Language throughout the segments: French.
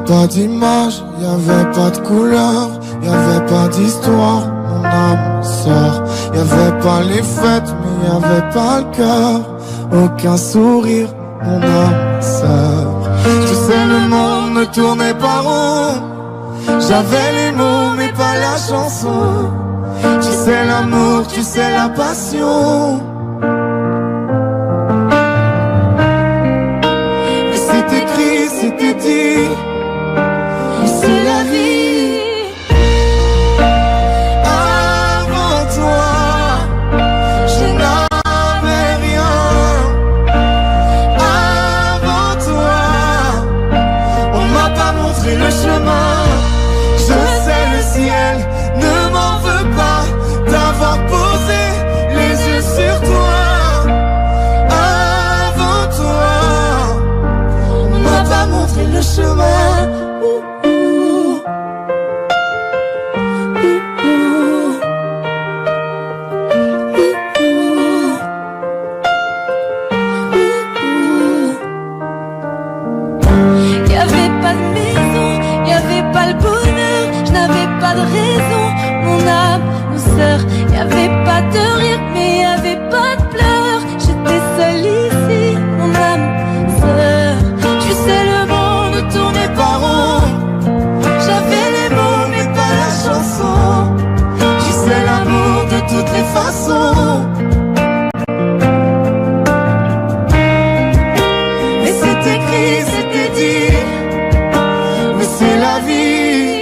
pas d'image, y'avait pas de couleur, y'avait pas d'histoire, mon âme sort. Y'avait pas les fêtes, mais y'avait pas le cœur, aucun sourire, mon âme sort. Tu sais, le monde ne tournait pas rond, j'avais les mots mais pas la chanson. Tu sais l'amour, tu sais la passion. Mais c'est écrit, c'était dit, mais c'est la vie. Avant toi, je n'avais rien. Avant toi, on m'a pas montré le chemin. Je sais le ciel ne m'en veut pas d'avoir posé les yeux sur toi. Avant toi, on m'a pas montré le chemin. Y'avait pas de maison, y'avait pas le bonheur, je n'avais pas de raison, mon âme nous sœur. Y'avait pas de rire, mais y'avait pas de pleurs, j'étais seule ici, mon âme sœur. Tu sais, le monde ne tournait pas rond, j'avais les mots mais pas la chanson. Tu sais l'amour de toutes les façons. Mais c'est écrit, c'était dit, mais c'est la vie.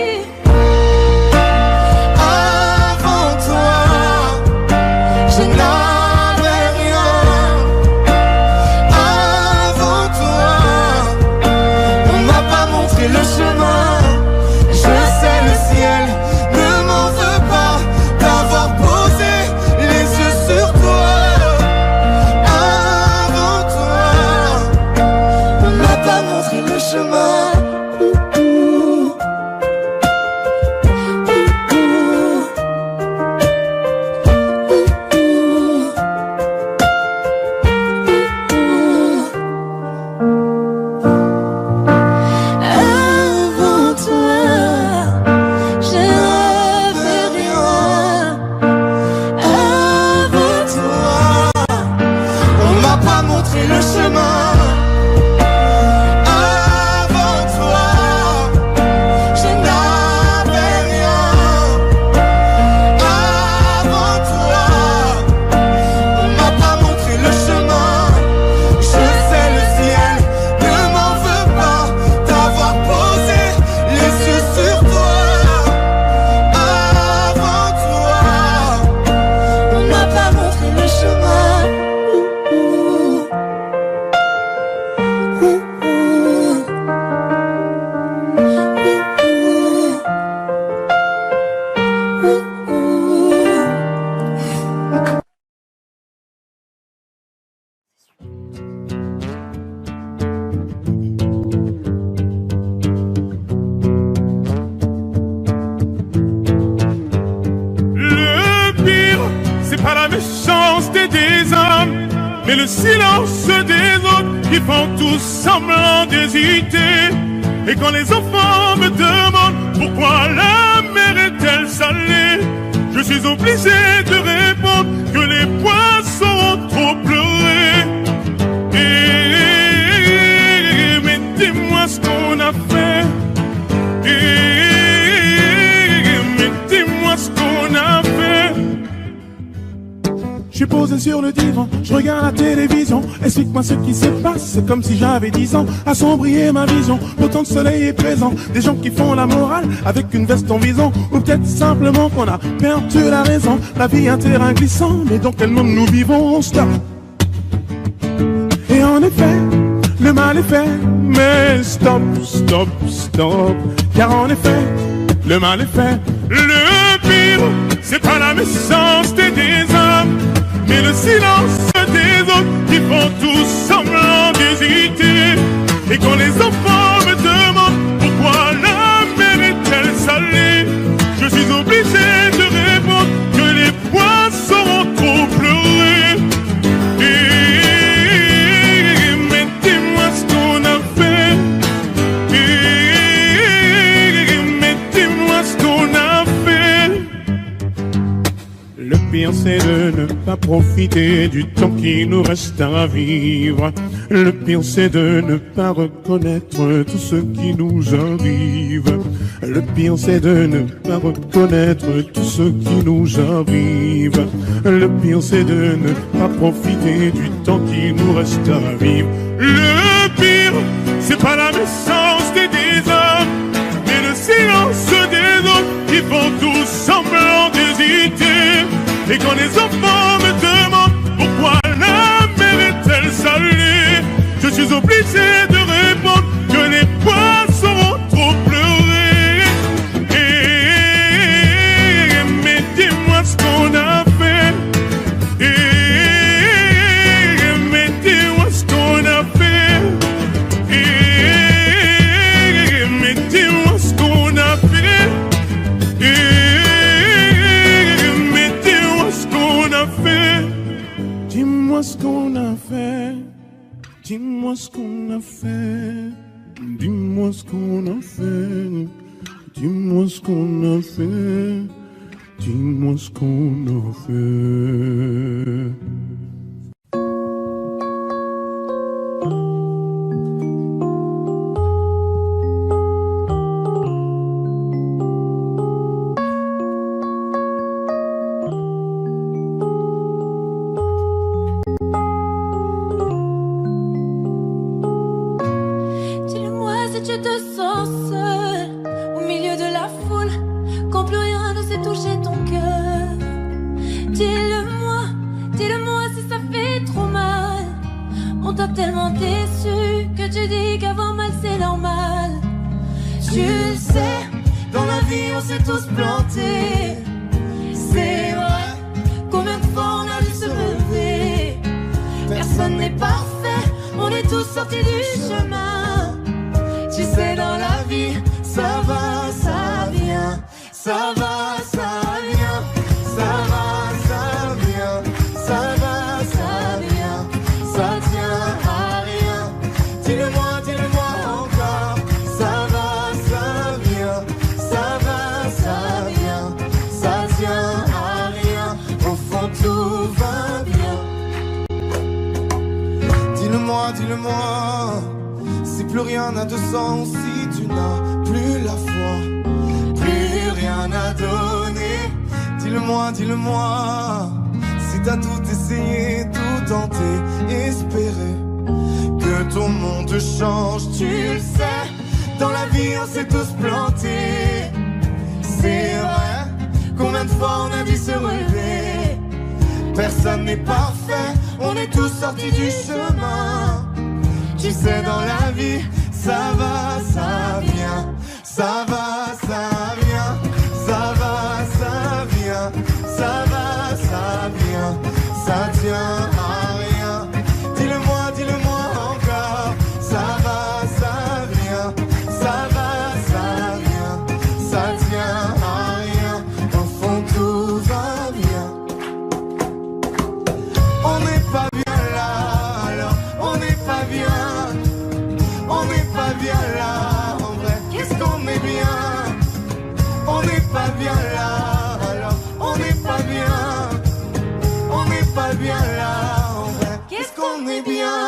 Avant toi, je n'avais rien. Avant toi, on m'a pas montré le chemin. Je sais le ciel ne m'en veut pas d'avoir posé les yeux sur toi. Avant toi, on m'a pas montré le chemin. Avant toi, je n'avais rien. Avant toi, on m'a pas montré le chemin. Avant toi, je n'avais rien. Avant toi, on m'a pas montré le chemin. Je sais le ciel ne m'en veut pas d'avoir posé les yeux sur toi. Avant toi, On m'a pas montré le chemin. Le pire, c'est pas la méchanceté des hommes, mais le silence des autres qui font tous semblant d'hésiter. Et quand les enfants me demandent pourquoi la mer est-elle salée, je suis obligé de répondre que les poissons ont trop pleuré. Mais dis-moi ce qu'on a fait. Mais dis-moi ce qu'on a fait. Je suis posé sur le divan, je regarde la télévision. Explique-moi ce qui se passe, c'est comme si j'avais 10 ans. Assombrir ma vision, autant de soleil est présent. Des gens qui font la morale avec une veste en vison. Ou peut-être simplement qu'on a perdu la raison. La vie un terrain glissant, mais dans quel monde nous vivons? Stop. Et en effet, le mal est fait. Mais stop, stop, stop. Car en effet, le mal est fait. Le pire, c'est pas la méchanceté des hommes, mais le silence des autres qui font tous semblant d'hésiter. Et quand les enfants me demandent pourquoi la mer est-elle salée, je suis obligé de répondre que les poissons ont trop pleuré. Mais dis-moi ce qu'on a fait. pas profiter du temps qui nous reste à vivre. Le pire c'est de ne pas reconnaître tout ce qui nous arrive. Le pire c'est de ne pas reconnaître tout ce qui nous arrive. Le pire c'est de ne pas profiter du temps qui nous reste à vivre. Le pire c'est pas la naissance des hommes, mais le silence des autres qui font tout semblant d'hésiter. Et quand les enfants me demandent pourquoi la mer est-elle salée, je suis obligé de répondre que les poissons ont trop pleuré. Mais dis-moi ce qu'on a fait. Mais dis-moi ce qu'on a fait. Mais dis-moi ce qu'on a fait. Mais dis-moi ce qu'on a fait. Dis-moi ce qu'on a fait. Dis-moi ce qu'on a fait. Dis-moi ce qu'on a fait. Dis-moi ce qu'on a fait. Dis-moi ce qu'on a fait. Dis-le-moi si tu te sens seul au milieu de la foule, quand plus rien ne sait toucher ton cœur. Dis-le-moi, dis-le-moi si ça fait trop mal. On t'a tellement déçu que tu dis qu'avoir mal c'est normal. Tu le sais, dans la vie on s'est tous plantés. C'est vrai, combien de fois on a dû se relever. Personne n'est parfait, on est tous sortis du chemin. Tu sais, dans la vie, ça va, ça vient. Ça va, ça vient. Ça va, ça vient. Ça va, ça vient. Ça tient à rien. Dis-le-moi encore. Ça va, ça vient. Ça va, ça vient. Ça tient à rien. Au fond, tout va bien. Dis-le-moi, dis-le-moi, si plus rien n'a de sens, si tu n'as plus la foi, plus rien à donner. Dis-le-moi, dis-le-moi, si t'as tout essayé, tout tenté, espéré que ton monde change. Tu le sais, dans la vie on s'est tous plantés. C'est vrai, combien de fois on a dû se relever. Personne n'est parfait, on est tous sortis du chemin. Tu sais, dans la vie, ça va, ça vient. Ça va, ça vient. Ça va, ça vient. Ça va, ça vient. Ça tient à rien. Dis-le-moi, dis-le-moi encore. Ça va, ça vient. Ça va, ça vient. Ça tient à rien. Au fond, tout va bien. On n'est pas bien là, alors on n'est pas bien. On n'est pas bien là, en vrai, qu'est-ce qu'on est bien. On n'est pas bien là, alors on n'est pas bien. On n'est pas bien là, en vrai, qu'est-ce qu'on est bien.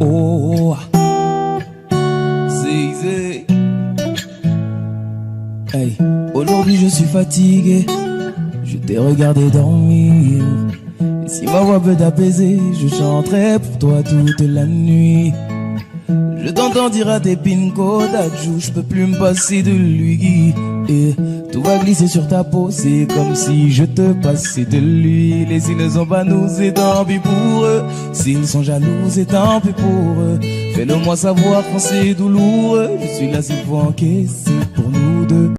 Oh, c'est hey, aujourd'hui je suis fatigué. Je t'ai regardé dormir. Et si ma voix peut t'apaiser, je chanterai pour toi toute la nuit. Je t'entends dire à tes pinko d'adjou, je peux plus me passer de lui. Et tout va glisser sur ta peau, c'est comme si je te passais de l'huile. Et s'ils ne sont pas nous, c'est tant pis pour eux. S'ils sont jaloux, c'est tant pis pour eux. Fais-le moi savoir quand c'est douloureux. Je suis là s'il faut encaisser pour nous deux.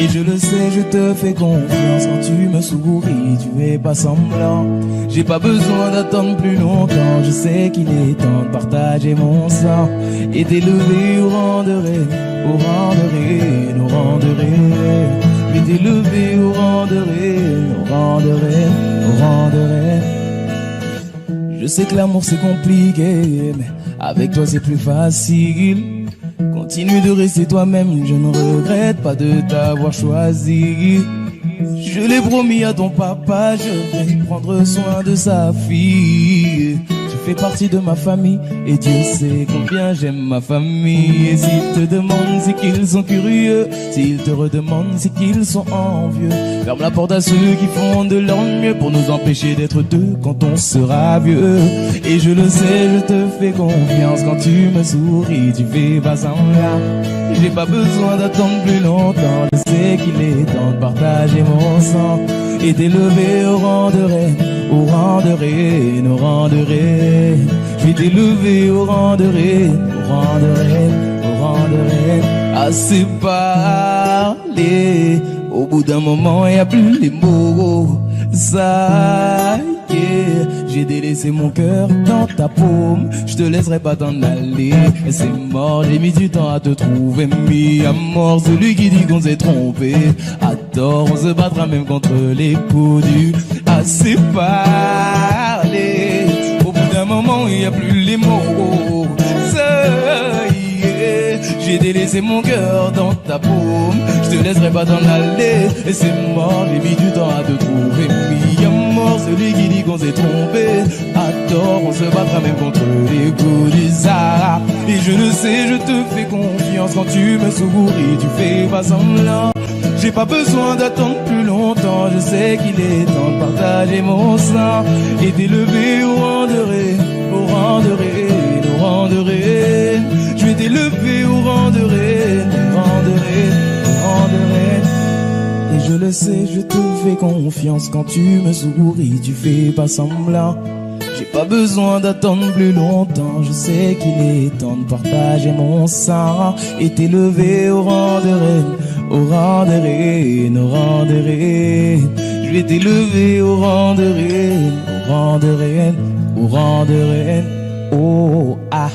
Et je le sais, je te fais confiance. Quand tu me souris, tu es pas semblant. J'ai pas besoin d'attendre plus longtemps. Je sais qu'il est temps de partager mon sang et d'élever au rang de reine, au rang de reine, au rang de reine. Et d'élever au rang de reine, au rang de reine, au rang de reine. Je sais que l'amour c'est compliqué, mais avec toi c'est plus facile. Continue de rester toi-même, je ne regrette pas de t'avoir choisi. Je l'ai promis à ton papa, je vais prendre soin de sa fille. Tu fais partie de ma famille et Dieu sait combien j'aime ma famille. Et s'ils te demandent, c'est qu'ils sont curieux. S'ils te redemandent, c'est qu'ils sont envieux. Ferme la porte à ceux qui font de leur mieux pour nous empêcher d'être deux quand on sera vieux. Et je le sais, je te fais confiance quand tu me souris, tu fais pas semblant. J'ai pas besoin d'attendre plus longtemps, je sais qu'il est temps de partager mon sang et d'élever au rang de reine, au rang de reine, au rang de reine. Je vais t'élever au rang de reine, au rang de reine, au rang de reine. Assez parlé, au bout d'un moment y a plus les mots. Ça y est, j'ai délaissé mon cœur dans ta paume. Je te laisserai pas t'en aller. Et c'est mort, j'ai mis du temps à te trouver. Mis à mort celui qui dit qu'on s'est trompé. À tort, on se battra même contre les coups du assez parlé. Au bout d'un moment, il n'y a plus les mots. Ça y est, j'ai délaissé mon cœur dans ta paume. Je te laisserai pas t'en aller. Et c'est mort, j'ai mis du temps à te trouver. Mis à mort celui qui dit qu'on s'est trompé. À tort, on se battra même contre les coups du Sahara. Et je le sais, je te fais confiance quand tu me souris, tu fais pas semblant. J'ai pas besoin d'attendre plus longtemps, je sais qu'il est temps de partager mon sang et d'élever au rang de reine, au rang de reine, au rang de reine. Je vais t'élever au rang de reine, au rang de reine, au rang de reine. Et je le sais, je te fais confiance quand tu me souris, tu fais pas semblant. J'ai pas besoin d'attendre plus longtemps, je sais qu'il est temps de partager mon sang et t'élever au rang de reine, au rang de reine, au rang de reine. Je vais t'élever au rang de reine, au rang de reine, au rang de reine. Oh ah.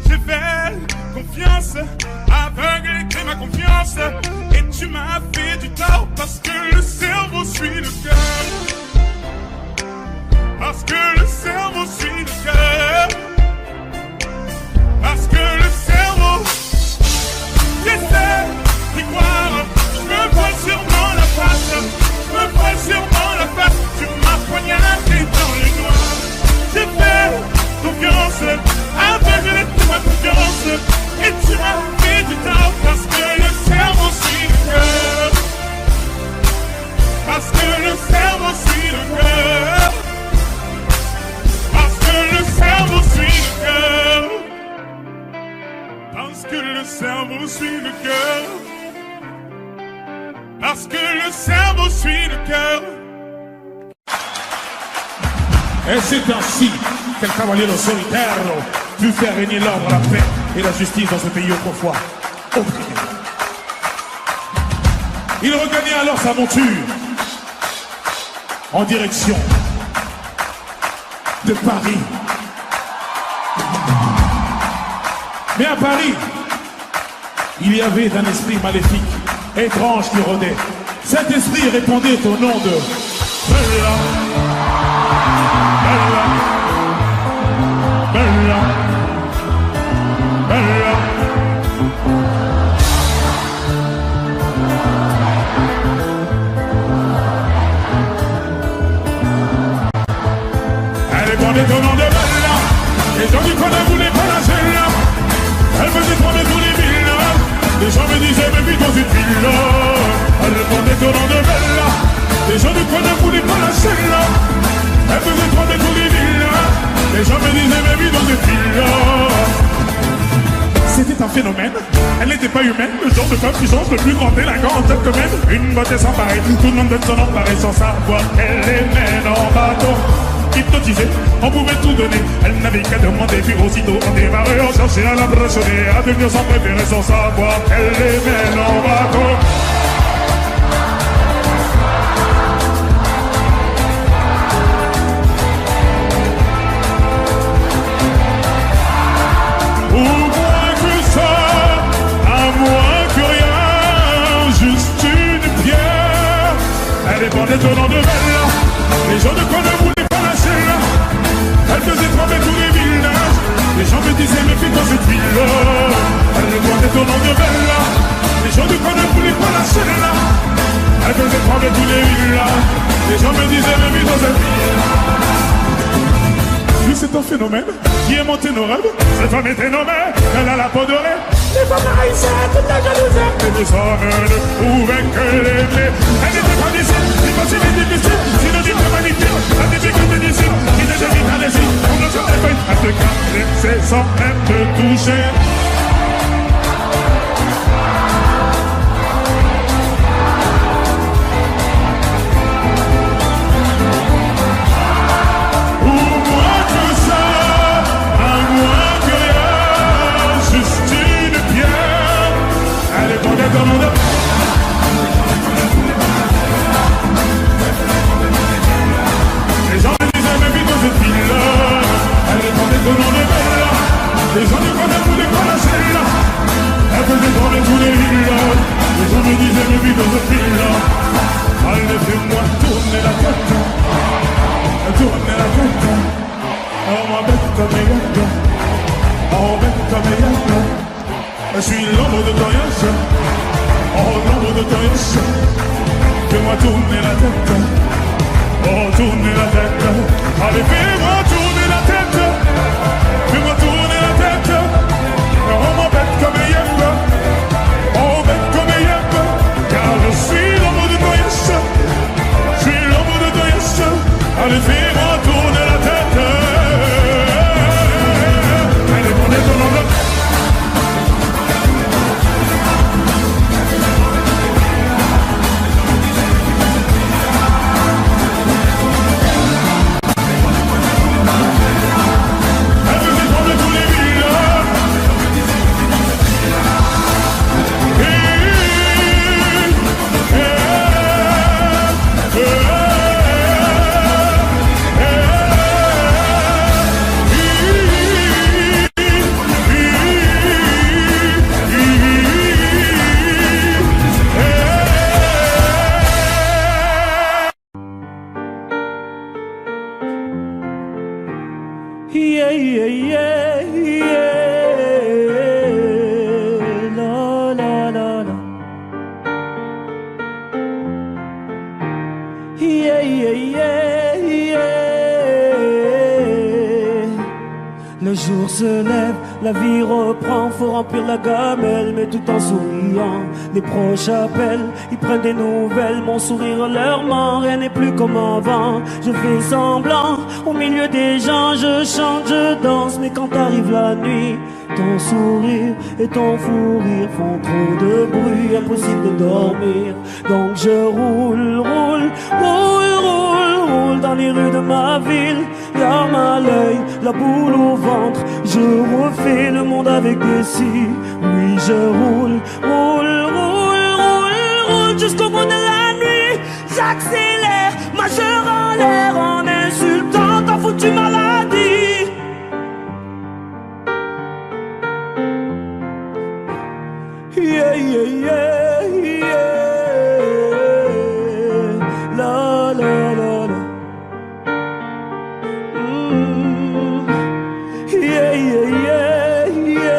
J'ai fait confiance, aveugle et ma confiance, et tu m'as fait du tort parce que le cerveau suit le cœur. Parce que le cerveau suit le cœur. Parce que le cerveau, j'essaie d'y croire. Je me vois sûrement la face. Je me vois sûrement la face. Tu m'as poignardé dans les doigts. J'ai fait confiance, aveugle de ma confiance. Et tu m'as fait du tort parce que le cerveau suit le cœur. Parce que le cerveau suit le cœur. Parce que le cerveau suit le cœur. Parce que le cerveau suit le cœur. Parce que le cerveau suit le cœur. Et c'est ainsi qu'un cavalier solitaire put faire régner l'ordre, la paix et la justice dans ce pays autrefois opprimé. Il regagnait alors sa monture en direction de Paris. Mais à Paris, il y avait un esprit maléfique, étrange qui rôdait. Cet esprit répondait au nom de Bella. Bella. Bella. Bella. Elle répondait au nom de Bella. Les gens du coin ne voulaient pas la celle-là. Elle faisait trembler tous les villas. Les gens me disaient mais vite dans une villa. Elle répondait au nom de Bella. Les gens du coin ne voulaient pas la celle-là. Elle faisait trembler tous les villas. Les gens me disaient mais vite dans une villa. C'était un phénomène, elle n'était pas humaine. Le genre de femme qui change le plus grand délinquant en tête que même. Une beauté sans pareil, tout le monde donne son emparé sans savoir qu'elle les mène en bateau. Hypnotisée, on pouvait tout donner. Elle n'avait qu'à demander, puis aussitôt on démarrait. On cherchait à l'impressionner, à devenir son préféré sans savoir qu'elle les mène en bateau. Ou moins que ça, à moins que rien, juste une pierre. Elle dépendait au nom de Bella. Les gens de quoi ne voulaient pas lâcher là. Elle faisait trembler tous les villages. Les gens me disaient mais fais dans cette ville-là. Elle dépendait au nom de Bella. Les gens de quoi ne voulaient pas lâcher là. Elle faisait trembler tous les villages. Les gens me disaient mais fais dans cette ville-là. C'est un phénomène qui est monté nos rêves. Cette femme était nommée, elle a la peau dorée. Les femmes haïssaient toute la jalousie. Mais nous sommes ne pouvaient que l'aimer. Elle n'était pas d'ici, ni facile ni difficile. Synonyme de magnifique, la difficulté d'ici. Qui déjà vite à l'essai, on ne se réveille. À te caresser sans même te toucher. Les gens me disaient mais vite dans cette ville-là. Elle répondait au nom de Bella. Les gens ne voulaient pas la celle-là. Elle faisait trembler tous les villas. Les gens me disaient mais vite dans cette ville-là. Allez fais-moi tourner la tête. Tourner la tête. Oh ma bête comme elle. Oh bête comme elle. Je suis l'ombre de ton yens. Oh l'ombre de ton yens. Fais-moi tourner la tête. Oh tourner la tête. Allez fais-moi tourner la tête. Fais-moi tourner la tête. Oh mon bête comme yens. Oh bête comme yens. Car je suis l'ombre de ton yens. Je suis l'ombre de ton yens. Allez fais-moi tourner la tête. Allez prenez ton ombre. Yeah, yeah, yeah, yeah. La, la, la, la. Yeah, yeah, yeah, yeah. Le jour se lève, la vie reprend, faut remplir la gamelle, mais tout en souriant. Les proches appellent, ils prennent des nouvelles, mon sourire leur ment, rien n'est plus comme avant. Je fais semblant, au milieu des gens, je chante, je danse, mais quand arrive la nuit, ton sourire et ton fou rire font trop de bruit, impossible de dormir. Donc je roule, roule, roule, roule, roule dans les rues de ma ville. Larme à l'œil, la boule au ventre, je refais le monde avec des cils. Oui, je roule, roule, roule, roule, roule jusqu'au bout de la nuit. J'accélère, majeur en l'air, en insultant ta foutue maladie. Yeah, yeah, yeah, yeah. La, la, la, la. Yeah, yeah, yeah, yeah.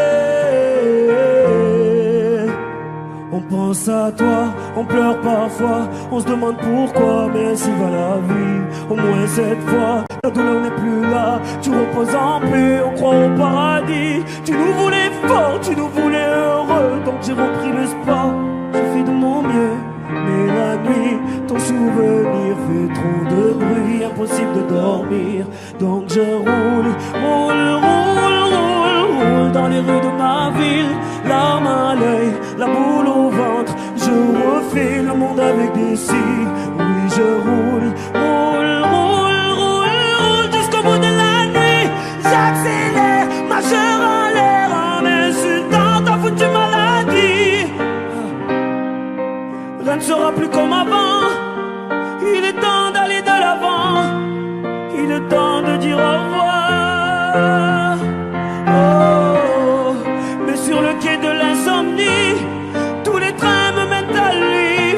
On pense à toi, on pleure parfois, on se demande pourquoi, mais ainsi va la vie. Au moins cette fois, la douleur n'est plus là, tu reposes en paix, on croit au paradis. Tu nous voulais fort, tu nous voulais heureux, donc j'ai repris l'espoir, je fais de mon mieux. Mais la nuit, ton souvenir fait trop de bruit, impossible de dormir. Donc je roule, roule, roule, roule, roule dans les rues de ma ville. Larme à l'œil, la boule au ventre, je refais le monde avec des cils. Oui, je roule, roule, roule, roule, roule jusqu'au bout de la nuit. J'accélère, majeur en l'air, en insultant ta foutue maladie. Rien ne sera plus comme avant. Il est temps d'aller de l'avant. Il est temps de dire au revoir. Oh, mais sur le quai de l'insomnie, tous les trains me mènent à lui.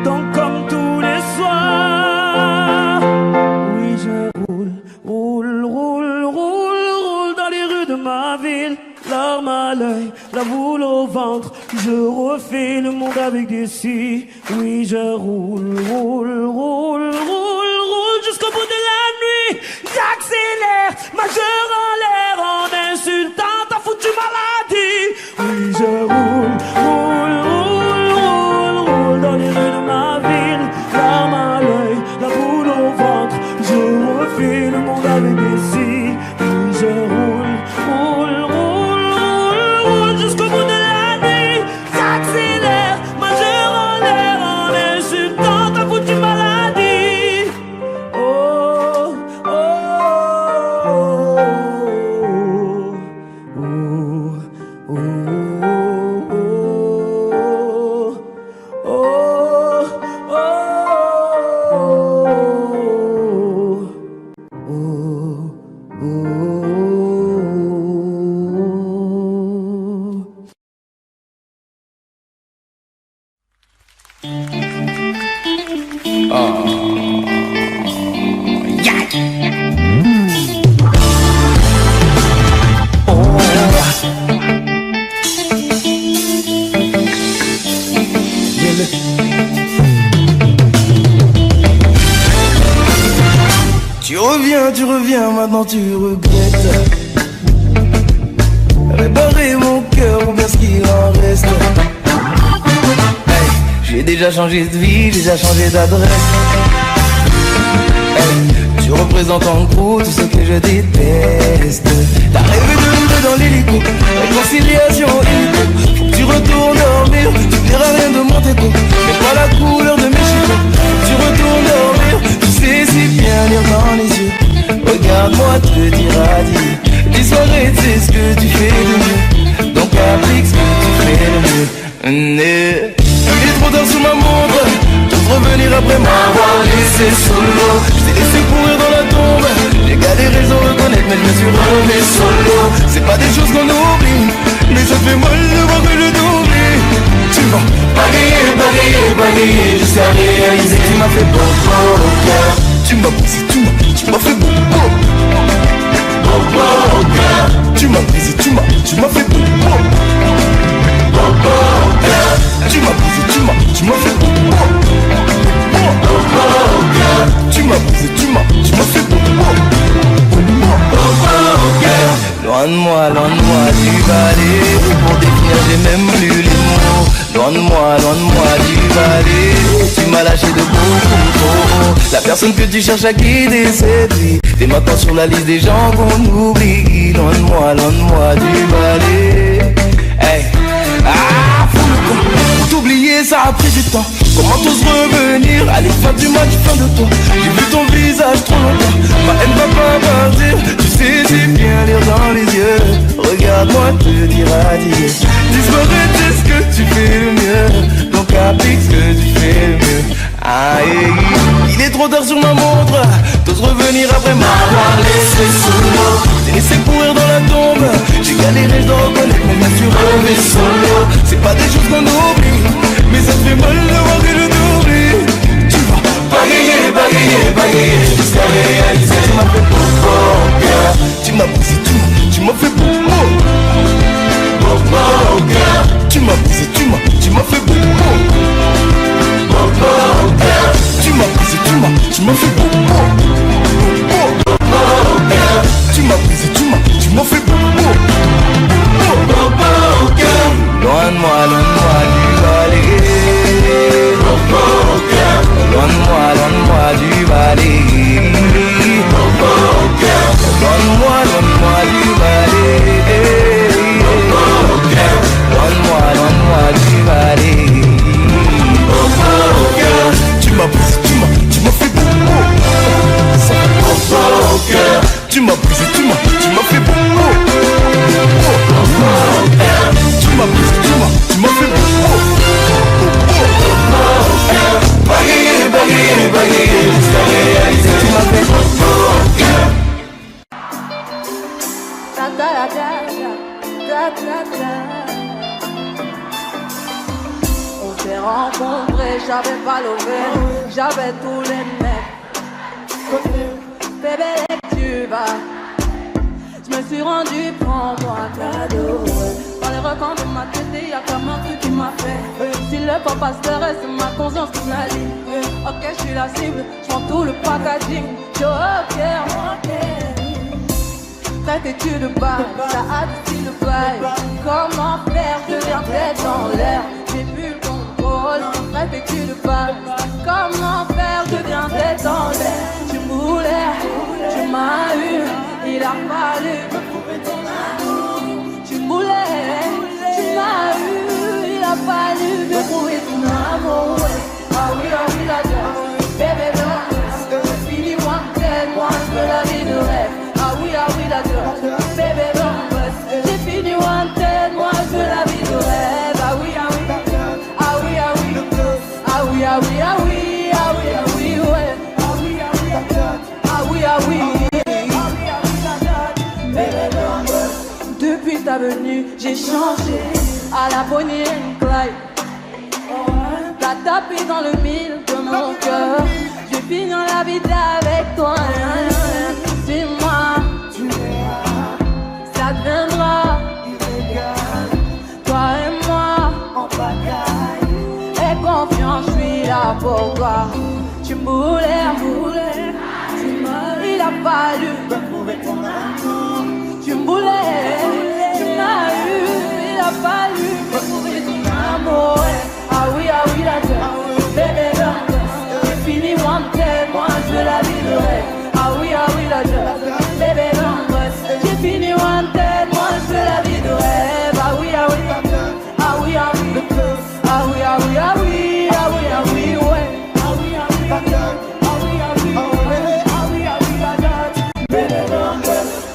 Donc comme tous les soirs, oui je roule, roule, roule, roule, roule dans les rues de ma ville. Larme à l'œil, la boule au ventre, je refais le monde avec des cils. Oui, je roule, roule, roule, roule, roule jusqu'au bout de la nuit. J'accélère, majeur en l'air, en insultant ta foutue maladie. Oui, je roule, roule, roule, roule, roule dans les rues de ma ville. Larme à l'œil, la boule au ventre, je refais le monde avec des cils. Oui, je roule, roule, roule jusqu'au bout de la nuit. J'accélère, majeur en l'air, en insultant ta foutue maladie. Oh, oh, oh, oh, oh, oh, oh, oh, Tu reviens, maintenant tu regrettes. Réparer mon cœur ou bien ce qu'il en reste. Hey, j'ai déjà changé de vie, déjà changé d'adresse. Hey, tu représentes en gros tout ce que je déteste. T'as rêvé de nous deux dans l'hélico, réconciliation hélico. Faut que tu retournes dormir, tu verras rien de mon écho. Mais pas la couleur de mes chicots. Faut que tu retournes dormir, tu sais si bien lire dans les yeux. Regarde-moi te dire adieu. Dis soirée, c'est ce que tu fais de mieux. Donc applique ce que tu fais de mieux. Il est trop tard sous ma montre. Tous revenir après m'avoir laissé solo. Je t'ai laissé courir dans la tombe. J'ai galéré sans reconnaître, mais je me suis remis solo. C'est pas des choses qu'on oublie, mais ça fait mal de voir que je t'oublie. Tu vas balayer, balayer, balayer jusqu'à réaliser que tu m'as fait beau au cœur. Tu m'as poussé, tu m'as fait beau. Loin de moi du balai. Pour définir j'ai même plus les mots. Loin de moi du balai. Tu m'as lâché de beaucoup trop. La personne que tu cherches à quitter c'est lui. T'es maintenant sur la liste des gens qu'on oublie. Loin de moi du balai. Hey. Ah, faut le coup. Pour t'oublier ça a pris du temps. Comment t'oses revenir? Allez, fin du match, fin de toi. J'ai vu ton visage trop longtemps. Ma haine va pas partir. Tu sais, j'ai bien lire dans les yeux. Regarde-moi te dire adieu. Disparaître, c'est ce que tu fais le mieux. Donc applique ce que tu fais le mieux. Aïe, il est trop tard sur ma montre. T'oses revenir après m'avoir laissé sous l'eau. T'es laissé courir dans la tombe. J'ai galéré, je dois reconnaître, mais bien sûr revenir solo. C'est pas des choses qu'on oublie, mais ça te fait mal de voir que je t'oublie. Tu vas bagayer jusqu'à réaliser. Tu m'as fait beaucoup au cœur. Tu m'as brisé, tu m'as fait beaucoup au cœur. Tu m'as brisé, tu m'as fait beaucoup au cœur. Tu m'as brisé, tu m'as fait beaucoup au cœur. Tu m'as brisé, tu m'as fait beaucoup au cœur. Loin de moi du balai. Loin de moi du balai. Loin de moi du balai. Loin de moi du balai. Tu m'as brisé, tu m'as fait beaucoup au cœur. Tu m'as brisé, tu m'as fait beaucoup au cœur. Tu m'as brisé, tu m'as fait beaucoup au cœur. Bagayer jusqu'à réaliser. Tu m'as fait beaucoup au cœur. On s'est rencontrés, j'avais pas levé, j'avais tous les mecs. Bébé, tu vas. Je me suis rendu, prends-moi un cadeau. Dans les recoins de ma tête, y'a comme un truc qui m'a fait. Si le papa se reste, c'est ma conscience qui me la lit. Ok, je suis la cible, je prends tout le packaging. Ok. Cette étude de base, ça a du le bail. Comment faire, je viens tête dans l'air. J'ai plus le contrôle, cette étude de base. Comment faire, je viens tête dans l'air. Tu moulais, tu m'as eu, il a fallu me prouver ton amour. Tu moulais, tu m'as eu, il a fallu me prouver ton amour. Ah oui, la gueule, bébé, j'ai fini wanted, moi je veux la vie de rêve. Ah oui, la gueule, bébé, j'ai fini wanted, moi je veux la vie de rêve. Ah oui, ouais. Depuis ta venue, j'ai changé à la Bonnie and Clyde. T'as tapé dans le mille de mon cœur. Je vais finir la vie avec toi. Dis-moi, ça deviendra illégal. Toi et moi, en bataille. Et confiance, je suis là pour toi. Tu me voulais, il a fallu me prouver ton amour. Tu me voulais, tu m'as eu, il a fallu me prouver ton amour. Ah oui, la gueule, bébé, j'ai fini wanted, moi je veux la vie de rêve. Ah oui, la gueule, bébé, j'ai fini wanted, moi je veux la vie de rêve. Ah oui, ouais.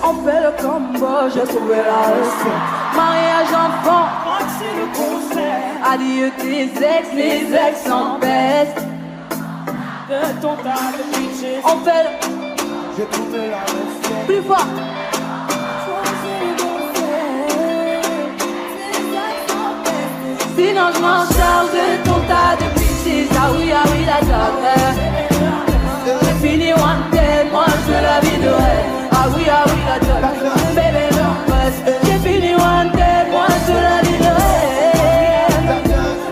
On fait le combo, j'ai trouvé la recette. Mariage enfant, c'est le concert. Adieu tes ex, les ex sont best. De ton tas de bitches. On fait le... J'ai trouvé la recette. Plus fort. Sinon je m'en charge de ton tas de bitches. Ah oui, la gueule. J'ai fini wanted, moi je veux la vie de rêve. Ah oui, la gueule, bébé, j'ai fini wanted, moi je veux la vie de rêve.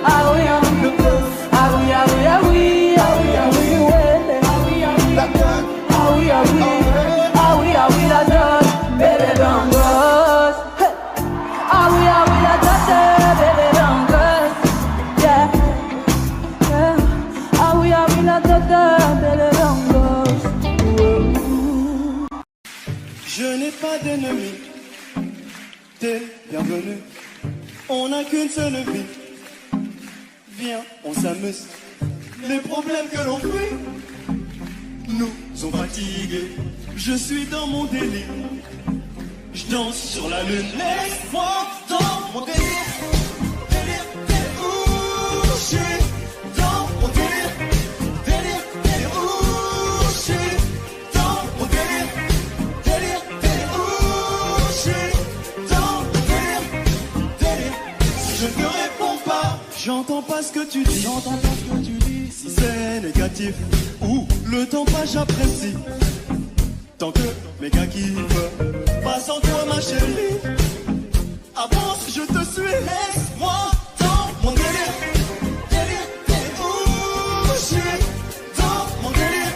Ah oui, la gueule, bébé, Je n'ai pas d'ennemis, t'es bienvenu. On n'a qu'une seule vie. Viens, on s'amuse. Les problèmes que l'on fuit nous sont fatigués. Je suis dans mon délire. Je danse sur la lune. Laisse-moi dans mon délire. Délire, délire, où je suis dans mon délire. Délire, délire, où je suis dans mon délire. Délire, délire, où je suis dans mon délire. Délire, si je ne te réponds pas, j'entends pas ce que tu dis. J'entends pas ce que tu dis. Si c'est négatif ou le temps pas, j'apprécie. Tant que mes gars kiffent, pas sans toi ma chérie. Avance, je te suis. Laisse-moi dans mon délire. Délire, délire, où je suis dans mon délire.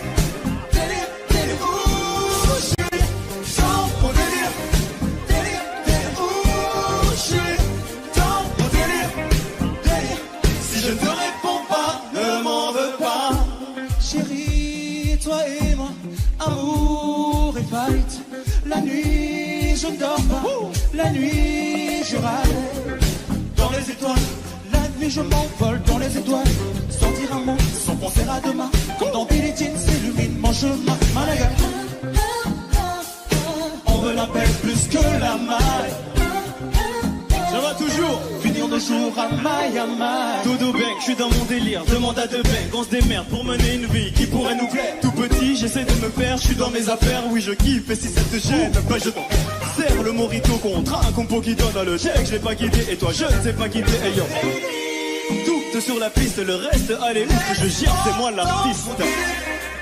Délire, délire, où je suis dans mon délire. Délire, délire, où je suis dans mon délire. Délire, si je ne te réponds pas, ne m'en veux pas. Chérie, toi et moi, amour et fight. La nuit, je ne dors pas. La nuit, je râle dans les étoiles. La nuit, je m'envole dans les étoiles. Sans dire un mot, sans penser à demain. Comme dans Billie Jean, s'illumine mon chemin. Malaga, on veut la paix plus que la maille. Ça va toujours finir nos jours à maille à maille. Dodo Bang, je suis dans mon délire. Demande à deux Bang, on se démerde pour mener une vie qui pourrait nous plaire. Tout petit, j'essaie de me faire, je suis dans mes affaires. Oui, je kiffe, et si ça te gêne, bah je t'en serre le morito contre un compo qui donne dans le chèque. Je l'ai pas quitté, et toi je ne sais pas quitter. Hey yo, tout sur la piste, le reste, allez, ouf, je gère, c'est moi l'artiste.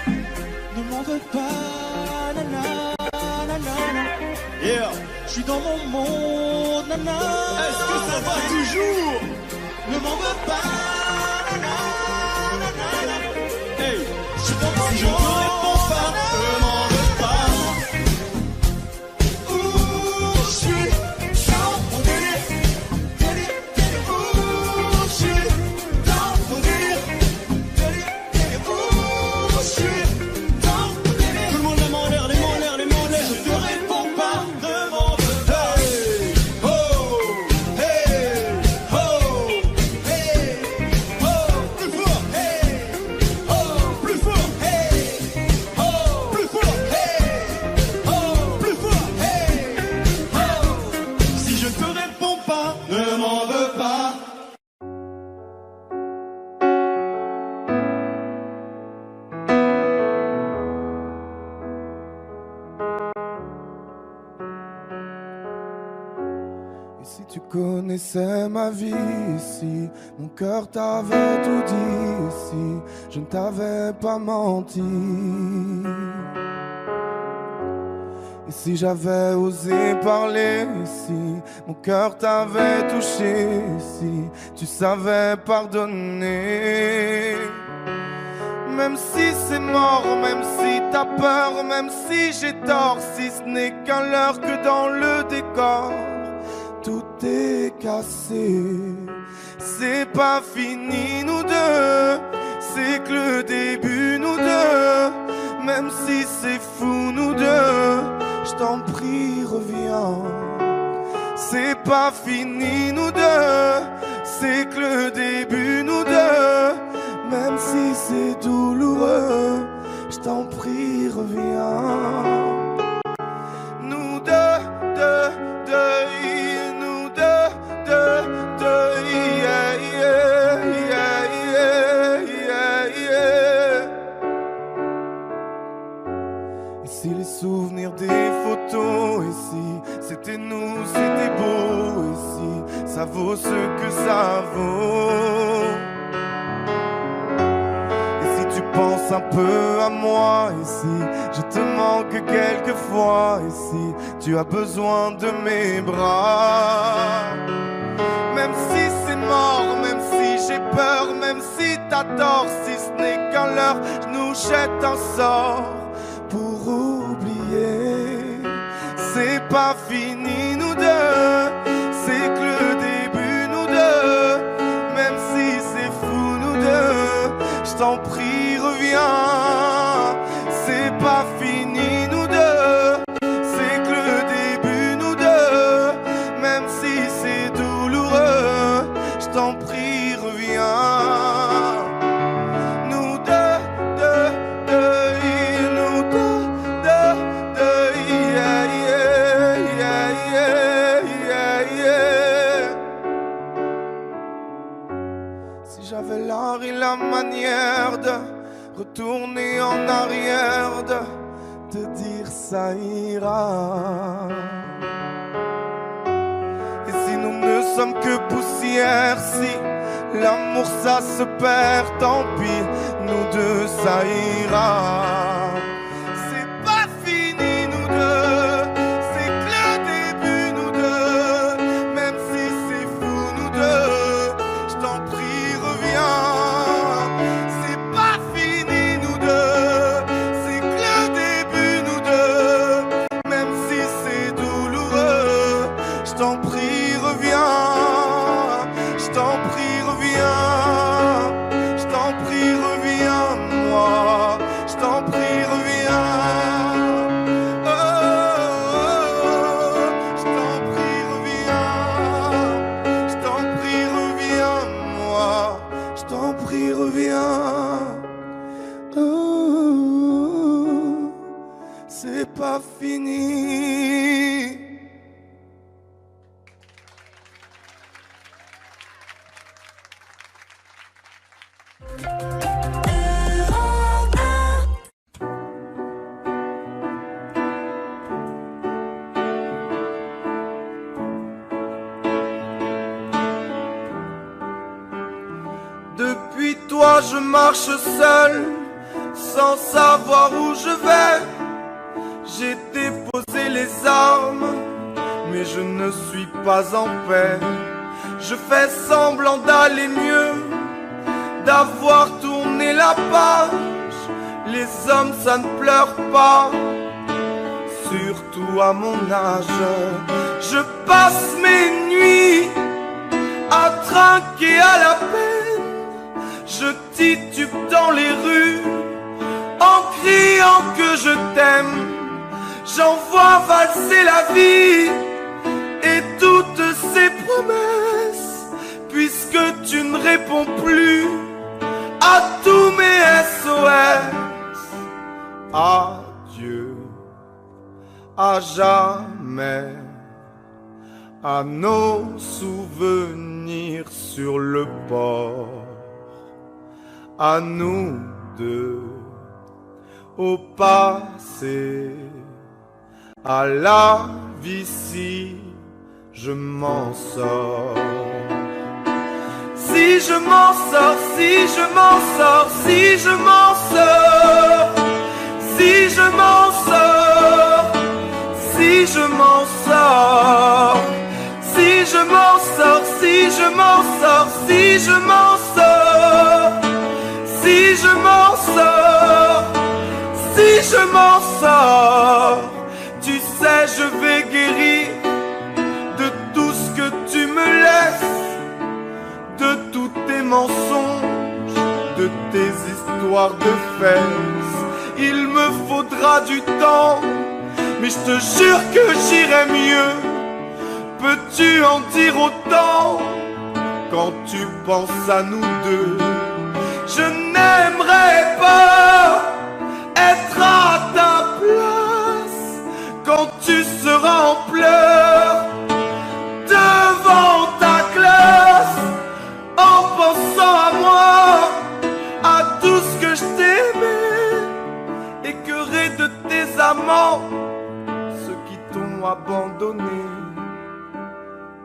Ne m'en veux pas, nanana. Yeah, je suis dans mon monde, nana. Est-ce que ça va toujours? Ne m'en veux pas, nanana. Hey, je suis dans mon monde. Si je ne te réponds pas, ne m'en veux pas. Où je suis dans mon délire. Délire, délire, où je suis dans mon délire. Délire, délire, où je suis dans mon délire. Tout le monde les mains en l'air, les mains en l'air, les mains en l'air. Je te réponds pas, ne m'en veux pas. Hey, oh, hey, oh, hey, oh, plus fort, hey, oh, plus fort, hey, oh, plus fort, hey, oh, plus fort, hey, oh. Si je te réponds pas, ne m'en veux pas. Et si tu connaissais ma vie ici, mon cœur t'avait tout dit ici, je ne t'avais pas menti. Et si j'avais osé parler ici, mon cœur t'avait touché ici, tu savais pardonner. Même si c'est mort, même si t'as peur, même si j'ai tort, si ce n'est qu'un leurre que dans le décor, tout est cassé. C'est pas fini nous deux, c'est que le début nous deux. Même si c'est fou nous deux, je t'en prie reviens. C'est pas fini nous deux, c'est que le début nous deux. Même si c'est douloureux, je t'en prie reviens. Nous deux, nous deux, yeah, yeah, yeah, yeah, yeah. Et si les souvenirs des photos, et si c'était nous, c'était beau, et si ça vaut ce que ça vaut. Pense un peu à moi ici, je te manque quelquefois ici, tu as besoin de mes bras. Même si c'est mort, même si j'ai peur, même si t'as tort, si ce n'est qu'un leurre, je nous jette un sort pour oublier. C'est pas fini nous deux, c'est que le début nous deux. Même si c'est fou nous deux, je t'en prie reviens. C'est pas fini nous deux, c'est que ça ira. Et si nous ne sommes que poussière, si l'amour ça se perd, tant pis, nous deux ça ira. C'est pas fini nous deux, c'est que le début nous deux. Même si c'est fou nous deux, je t'en prie reviens. C'est pas fini nous deux, c'est que le début nous deux. Même si c'est douloureux, je t'en prie reviens. Je t'en prie reviens. Je t'en prie reviens moi. Je t'en prie reviens. Oh, je t'en prie reviens. Je t'en prie reviens moi. Je t'en prie reviens. Oh, c'est pas fini. Depuis toi je marche seul, sans savoir où je vais. J'ai déposé les armes, mais je ne suis pas en paix. Je fais semblant d'aller mieux, d'avoir tourné la page. Les hommes ça ne pleure pas, surtout à mon âge. Je passe mes nuits à trinquer à la peine. Je titube dans les rues en criant que je t'aime. J'envoie valser la vie et toutes ces promesses, puisque tu ne réponds plus à tous mes SOS. Adieu à jamais, à nos souvenirs sur le port, à nous deux, au passé, à la vie si je m'en sors. Si je m'en sors, si je m'en sors, si je m'en sors, si je m'en sors, si je m'en sors, si je m'en sors, si je m'en sors, si je m'en sors, si je m'en sors, si je m'en sors, tu sais je vais guérir de tout ce que tu me laisses, de tous tes mensonges, de tes histoires de fesses. Il me faudra du temps, mais je te jure que j'irai mieux. Peux-tu en dire autant quand tu penses à nous deux? Je n'aimerais pas être à ta place quand tu seras en pleurs devant ta classe, en pensant à moi, à tout ce que je t'aimais, écœuré de tes amants, ceux qui t'ont abandonné.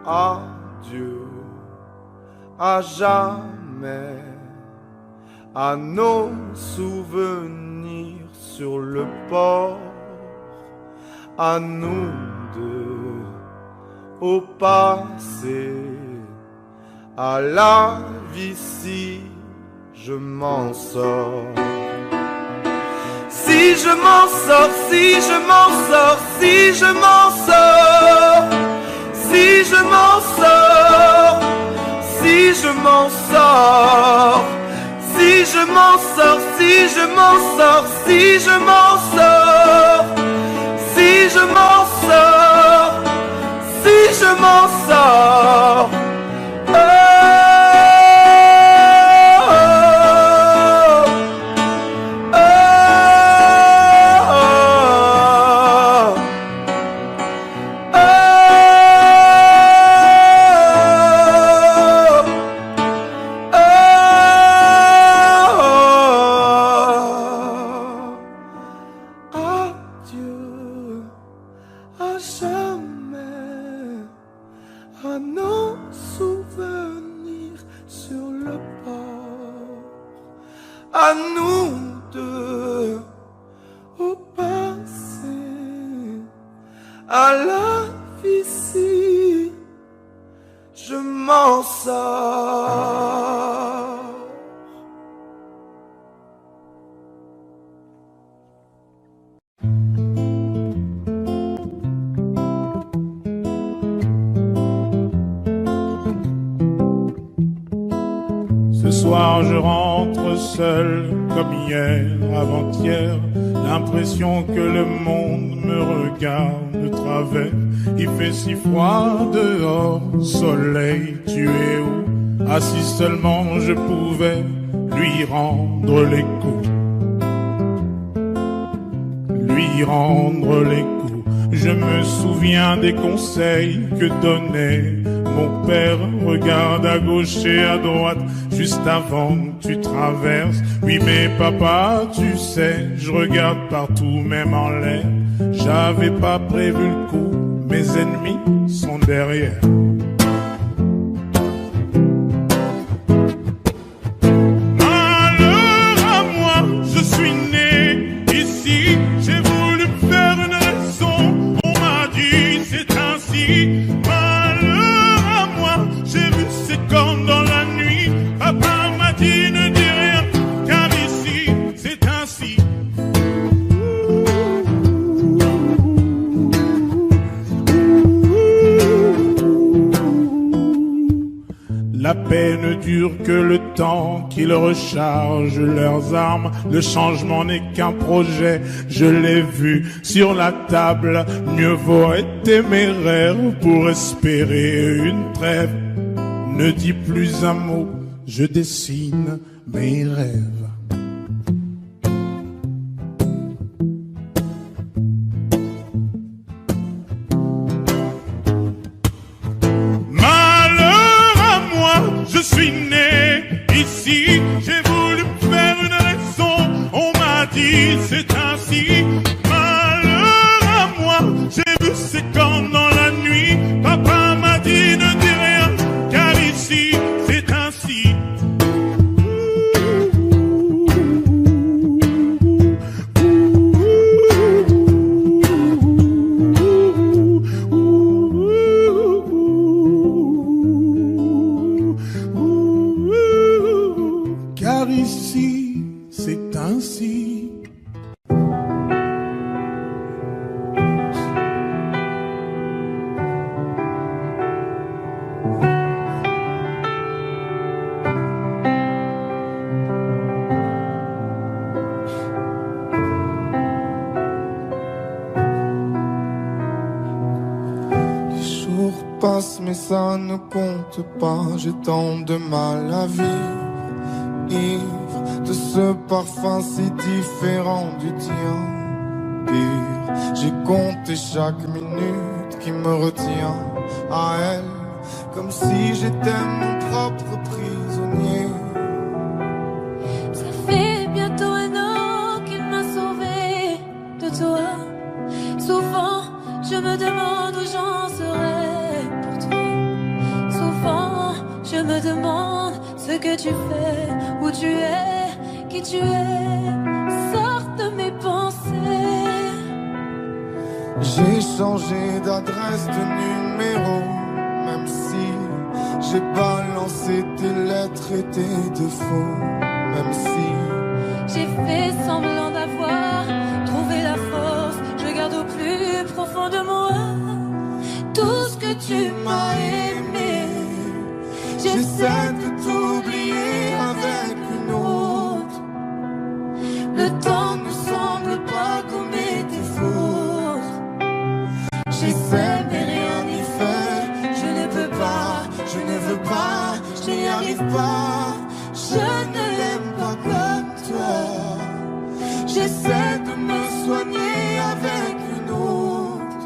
Adieu à jamais, à nos souvenirs sur le port, à nous deux, au passé, à la vie si je m'en sors. Si je m'en sors, si je m'en sors, si je m'en sors, si je m'en sors, si je m'en sors, si je m'en sors, si je m'en sors, si je m'en sors, si je m'en sors, si je m'en sors. Adieu. à jamais à nos souvenirs sur le port, à nous deux au passé, à la vie si je m'en sors. Ce soir je rentre seul comme hier, avant-hier, l'impression que le monde me regarde de travers. Il fait si froid dehors, soleil, tu es où? Ah si seulement je pouvais lui rendre les coups, lui rendre les coups. Je me souviens des conseils que donnait mon père. Regarde à gauche et à droite juste avant que tu traverses. Oui mais papa, tu sais, je regarde partout même en l'air. J'avais pas prévu le coup, mes ennemis sont derrière. Malheur à moi, je suis né ici. J'ai voulu faire une raison, on m'a dit c'est ainsi. Malheur à moi, j'ai vu ces cornes dans la nuit. Papa m'a dit ne dis rien, car ici c'est ainsi. La paix ne dure que le temps qu'ils rechargent leurs armes. Le changement n'est qu'un projet, je l'ai vu sur la table. Mieux vaut être téméraire pour espérer une trêve. Ne dis plus un mot, je dessine mes rêves. Je suis né ici, j'ai voulu faire une raison, on m'a dit c'est ainsi. Malheur à moi, j'ai vu ces cornes dans la nuit. Papa m'a dit ne dis rien, car ici c'est ainsi. Car ici, c'est ainsi. Les jours passent mais ça ne compte pas. J'ai tant de mal à vivre, ivre de ce parfum si différent du tien. Pire, j'ai compté chaque minute qui me retient à elle, comme si j'étais mon propre prisonnier. Ça fait bientôt 1 an qu'il m'a sauvé de toi. Souvent, je me demande où j'en serais pour toi. Souvent, je me demande ce que tu fais, où tu es, qui tu es. Sors de mes pensées. J'ai changé d'adresse, de numéro, même si j'ai balancé tes lettres et tes défauts. Même si j'ai fait semblant d'avoir trouvé la force, je garde au plus profond de moi tout ce que tu m'as aimé. J'essaie de t'oublier avec une autre. Le temps ne semble pas gommer tes fautes. J'essaie mais rien n'y fait. Je ne peux pas, je ne veux pas, je n'y arrive pas. Je ne l'aime pas comme toi. J'essaie de me soigner avec une autre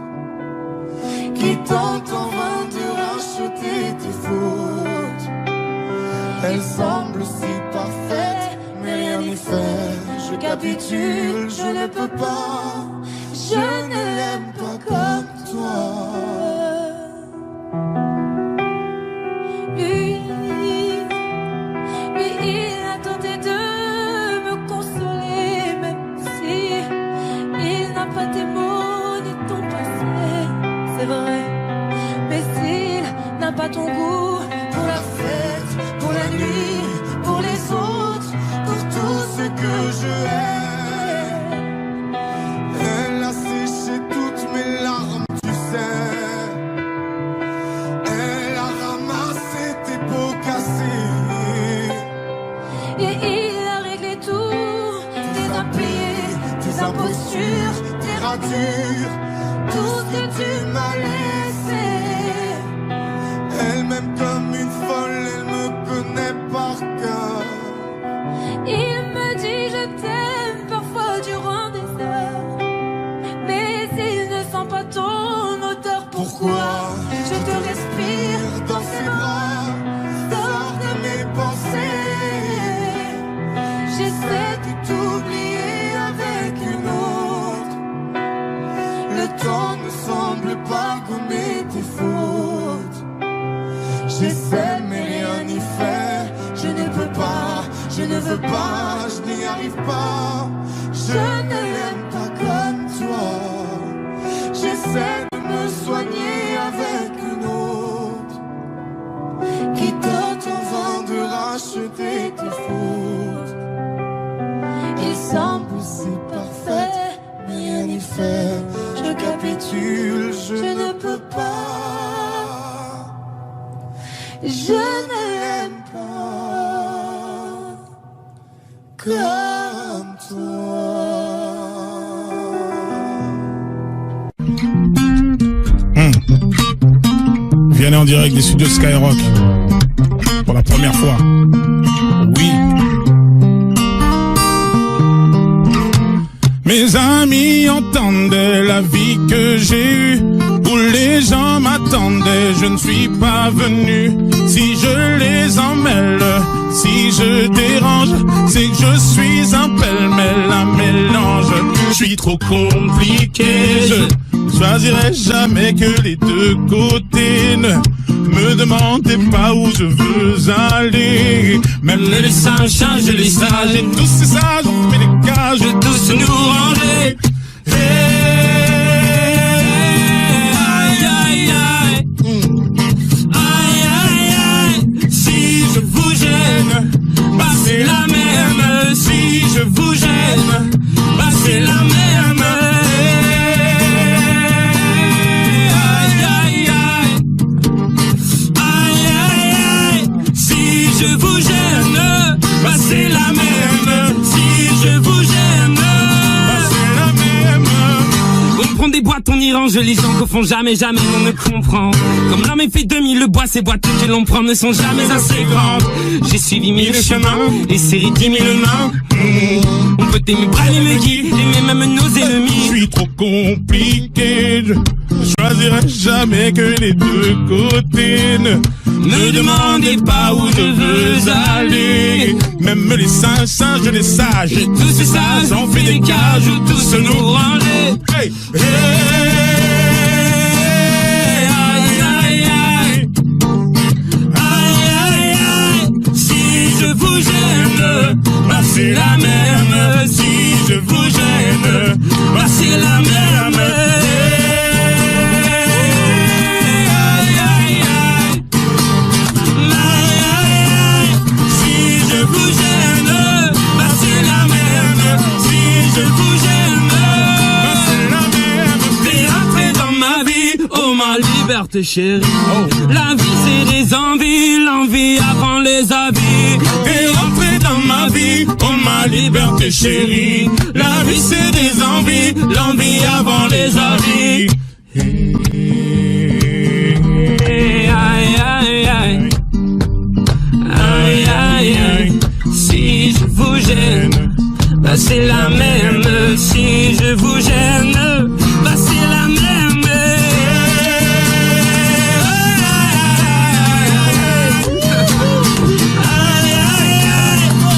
qui tente en vain de racheter tes fautes. Elle semble si parfaite, mais rien n'y fait. Je capitule, je ne peux pas. Je ne l'aime pas comme toi. sera dur. Tout ce que tu m'as laissé. Elle m'aime comme une folle, elle me connaît par cœur. Il me dit je t'aime parfois durant des heures, mais il ne sent pas ton odeur. Pourquoi je te respire dans ses bras, sors de mes pensées. J'essaie de t'oublier avec une autre. Le temps ne semble pas gommer tes fautes. J'essaie mais rien n'y fait. Je ne peux pas, je ne veux pas, je n'y arrive pas. Je ne l'aime pas comme toi. J'essaie de me soigner avec une autre qui tente en vain de racheter tes fautes. Il semble si parfait, mais rien n'y fait. Je capitule, je ne peux pas. Je ne l'aime pas comme toi. Viens en direct des studios Skyrock pour la première fois. Oui. Mes amis entendaient la vie que j'ai eue, où les gens m'attendaient, je ne suis pas venu. Si je les emmêle, si je dérange, c'est que je suis un pêle-mêle, un mélange. Je suis trop compliqué, je choisirai jamais que les deux côtés. Ne me demandez pas où je veux aller. Même les singes changent les sages, et tous ces sages ont fait des cages, tous nous ranger. Aïe aïe aïe, aïe aïe aïe. Si je vous gêne, bah c'est la même. Si je vous gêne, bah c'est la même. C'est la même, si je vous gêne, c'est la même. On prend des boîtes, on y range les gens qu'au fond jamais on ne comprend. Comme l'homme est fait 2000, le bois, ces boîtes que l'on prend ne sont jamais assez grandes. J'ai suivi 1000 chemins, et série 10 000 mains. On peut aimer bras et me guider, aimer même nos ennemis. Je suis trop compliqué, je choisirai jamais que les deux côtés. Ne demandez pas où je veux aller. Même les singes, les sages, et tous ces sages ont fait des cages où tous nous ranger. Hey, hey, aïe, aïe, aïe, aïe, aïe, aïe. Si je vous gêne, bah c'est la même. Si je vous gêne, bah c'est la même. Liberté chérie, la vie c'est des envies, l'envie avant les avis. T'es rentré dans ma vie, oh ma liberté chérie. La vie c'est des envies, l'envie avant les avis. Aïe aïe aïe, aïe aïe aïe. Si je vous gêne, bah c'est la même. Si je vous gêne, bah c'est la même.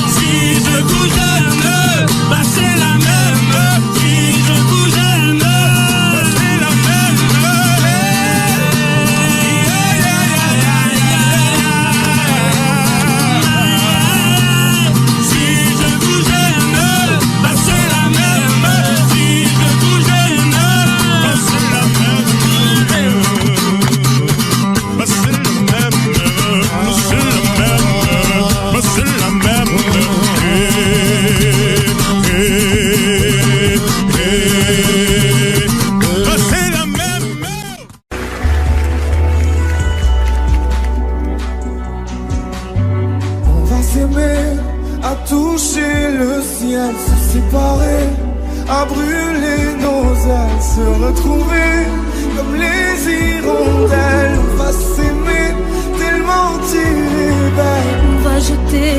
Si je vous se retrouver comme les hirondelles. On va s'aimer tellement tu es belle. On va jeter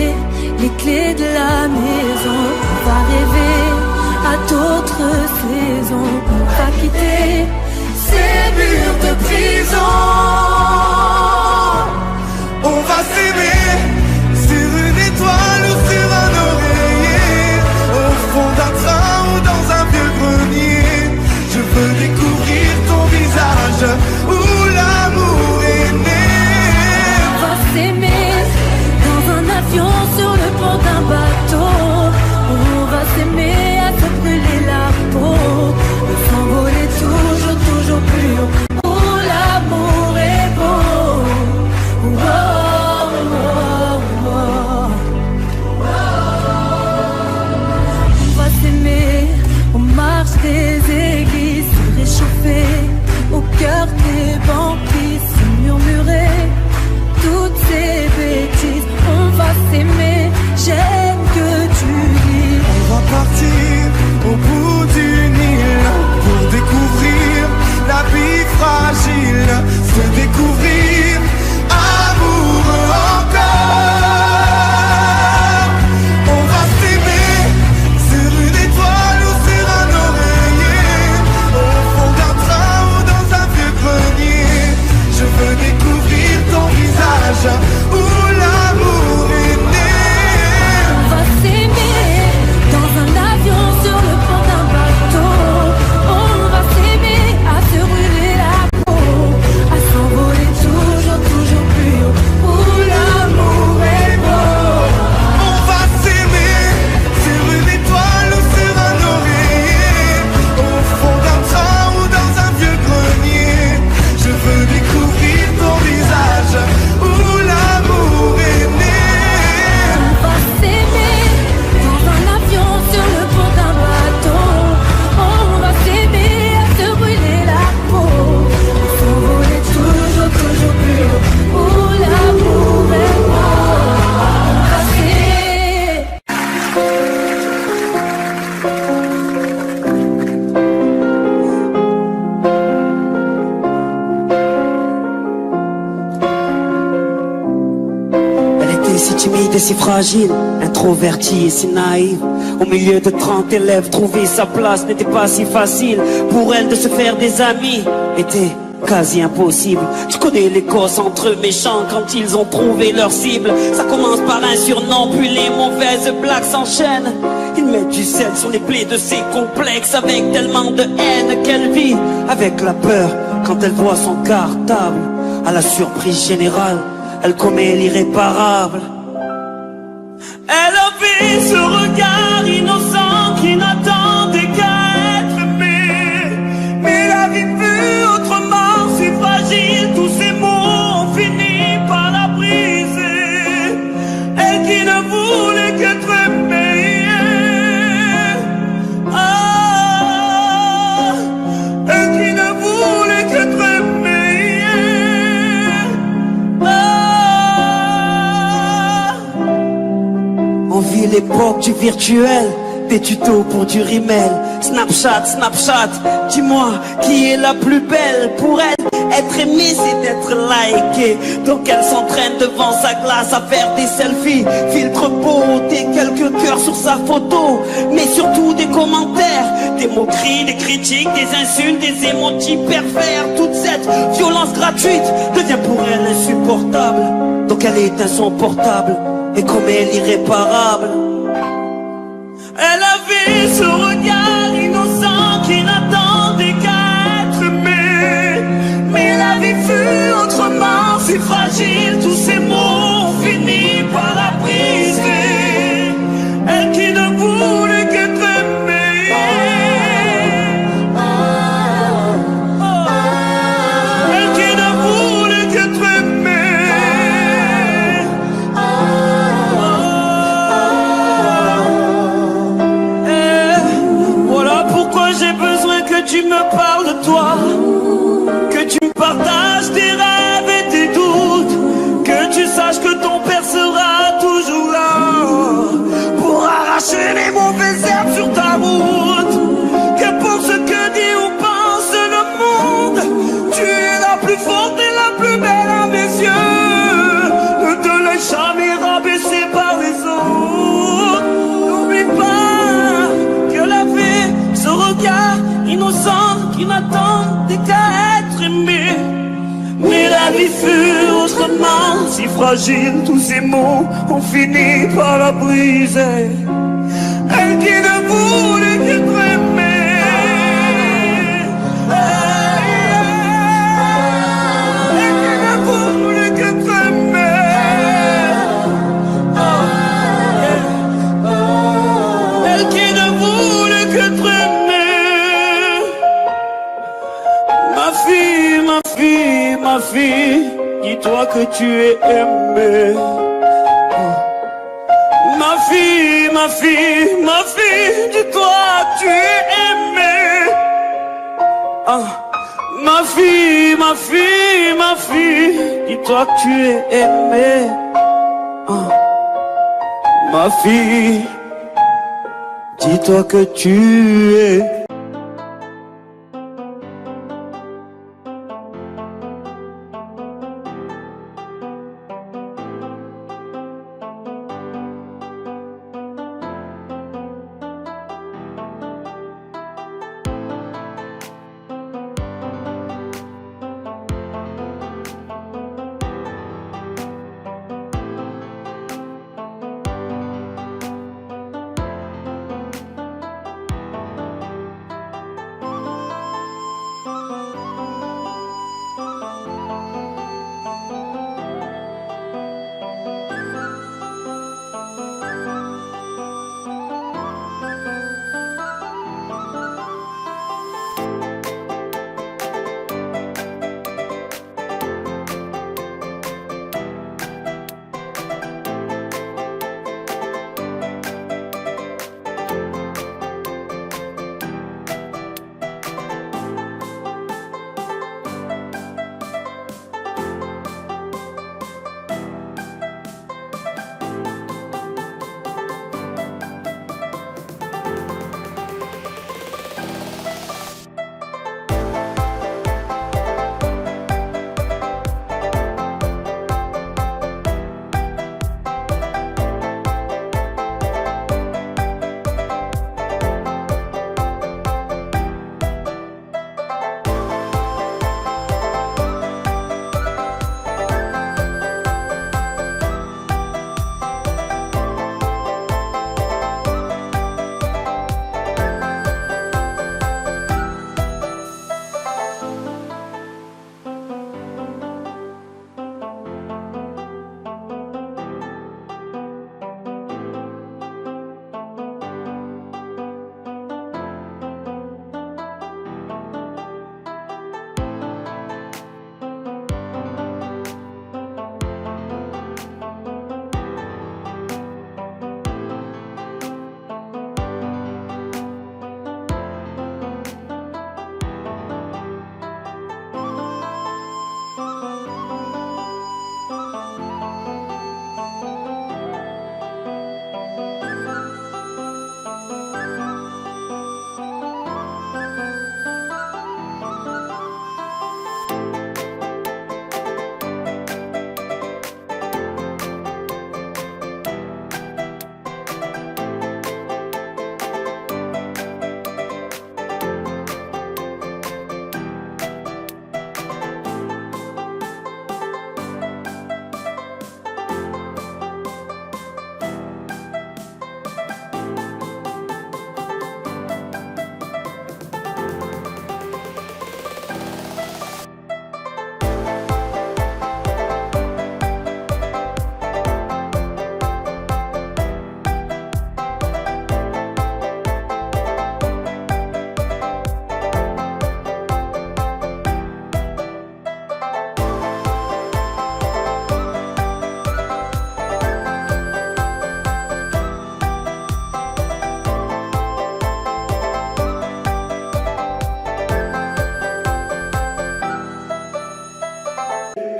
les clés de la maison. On va rêver à d'autres saisons. On va quitter ces murs de prison. On va s'aimer sur une étoile ou sur un oreiller, au fond d'un train ou dans un vieux grenier. Je veux découvrir ton visage où l'amour est né. On va s'aimer dans un avion sur le pont d'un bateau. On va s'aimer à se brûler la peau, et s'envoler toujours, toujours plus haut. Oh, l'amour est beau. Oh, oh, oh, oh. On va s'aimer aux marches des églises, se réchauffer au cœur des banquiers, se murmurer toutes ces bêtises. On va s'aimer, j'aime que tu dis. On va partir au bout du Nil pour découvrir la vie fragile, se découvrir amoureux encore. On va s'aimer sur une étoile ou sur un oreiller, au fond d'un train ou dans un vieux grenier. Je veux découvrir ton visage où l'amour est né. On va s'aimer dans un avion sur le pont d'un bateau. On va s'aimer à se brûler la peau, à s'envoler toujours, toujours plus haut. Où l'amour est beau. On va s'aimer sur une étoile ou sur un oreiller, au fond d'un train ou dans un vieux grenier. Je veux découvrir ton visage où l'amour est né. On va s'aimer dans un avion sur le pont d'un bateau. On va s'aimer à se brûler la peau, à s'envoler toujours, toujours plus haut. Où l'amour est beau. On va s'aimer. Elle était si timide et si fragile, introvertie et si naïve. Au milieu de 30 élèves, trouver sa place n'était pas si facile. Pour elle de se faire des amis était quasi impossible. Tu connais les gosses entre eux méchants quand ils ont trouvé leur cible. Ça commence par un surnom, puis les mauvaises blagues s'enchaînent. Ils mettent du sel sur les plaies de ses complexes, avec tellement de haine qu'elle vit avec la peur quand elle voit son cartable. À la surprise générale, elle commet l'irréparable. Elle avait ce regard innocent qui n'attendait qu'à être aimé. Mais la vie fut autrement si fragile, tous ces mots ont fini par la briser. Elle qui ne voulait qu'être aimée. Ah, elle qui ne voulait qu'être aimée. Ah. On vit l'époque du virtuel, des tutos pour du rimel. Snapchat, Snapchat, dis-moi qui est la plus belle. Pour elle, être aimée c'est d'être liké. Donc elle s'entraîne devant sa glace à faire des selfies. Filtre beauté, quelques cœurs sur sa photo. Mais surtout des commentaires, des moqueries, des critiques, des insultes, des émojis pervers. Toute cette violence gratuite devient pour elle insupportable. Donc elle éteint son portable et commet l'irréparable. Elle avait ce regard innocent qui n'attendait qu'à être aimé. Mais la vie fut autrement si fragile, tous ces mots ont fini par la briser. Elle qui ne voulait qu'être aimée. Elle qui ne voulait qu'être aimée. Voilà pourquoi j'ai besoin que tu me parles de toi, que tu me partages tes rêves et tes doutes, que tu saches que ton père sera toujours là pour arracher les mauvaises herbes sur ta route. Que pour ce que dit ou pense innocents qui n'attendent qu'à être aimés. Mais la vie fut autrement si fragile, tous ces mots ont fini par la briser. Elle qui ne voulait qu'être aimée. Elle qui ne voulait qu'être aimée. Elle qui ne voulait qu'être aimée. Ma fille, ma fille, ma fille, dis-toi que tu es aimée. Ma fille, ma fille, ma fille, dis-toi que tu es aimée. Ma fille, ma fille, ma fille, dis-toi que tu es aimée. Ma fille, dis-toi que tu es.